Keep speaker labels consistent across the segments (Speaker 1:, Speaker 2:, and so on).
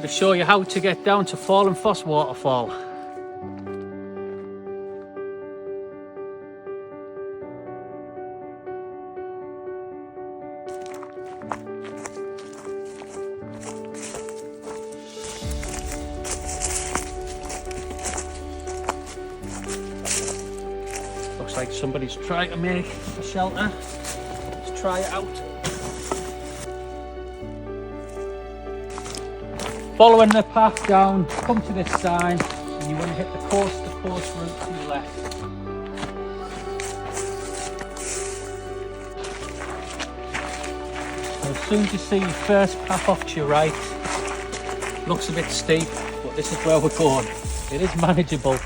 Speaker 1: going to show you how to get down to Falling Foss Waterfall. Looks like somebody's trying to make a shelter. Let's try it out. Following the path down, come to this sign and you want to hit the coast-to-coast route to your left. So as soon as you see your first path off to your right, looks a bit steep, but this is where we're going. It is manageable.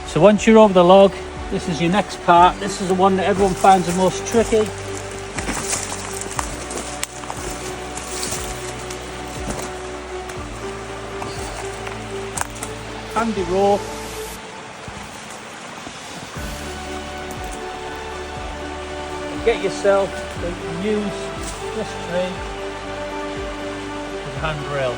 Speaker 1: So once you're over the log, this is your next part. This is the one that everyone finds the most tricky. Handy rope. And get yourself, so you can use this tree as a handrail.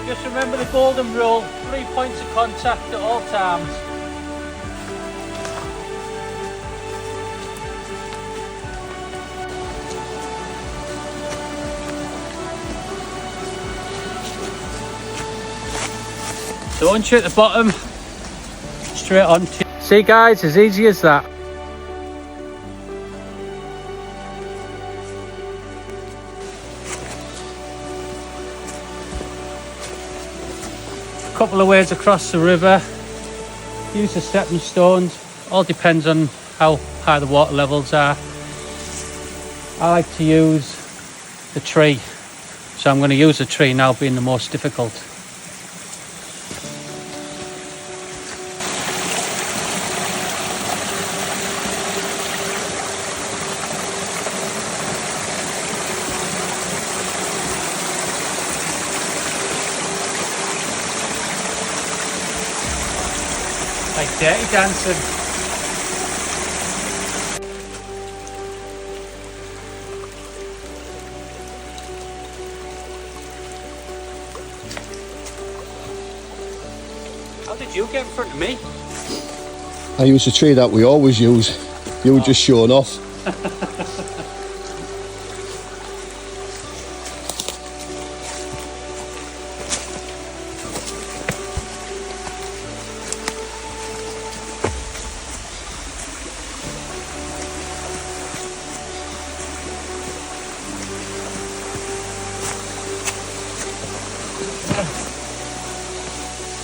Speaker 1: Just remember the golden rule, 3 points of contact at all times. So once you're at the bottom, straight on to... See guys, as easy as that. Couple of ways across the river, use the stepping stones, all depends on how high the water levels are. I like to use the tree, so I'm going to use the tree now, being the most difficult. Like dirty dancing. How did you get in front of me?
Speaker 2: I use the tree that we always use. You were just showing off.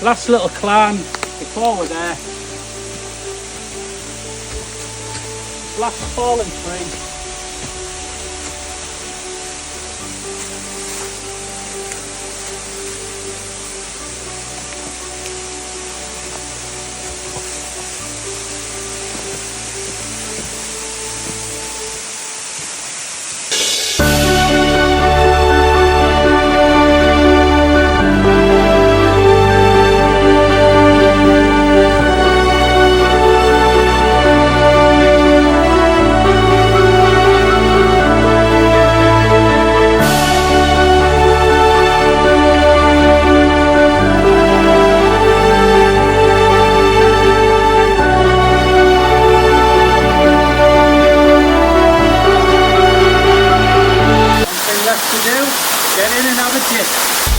Speaker 1: Last little climb before we're there. Last fallen tree. Get in and have a dip.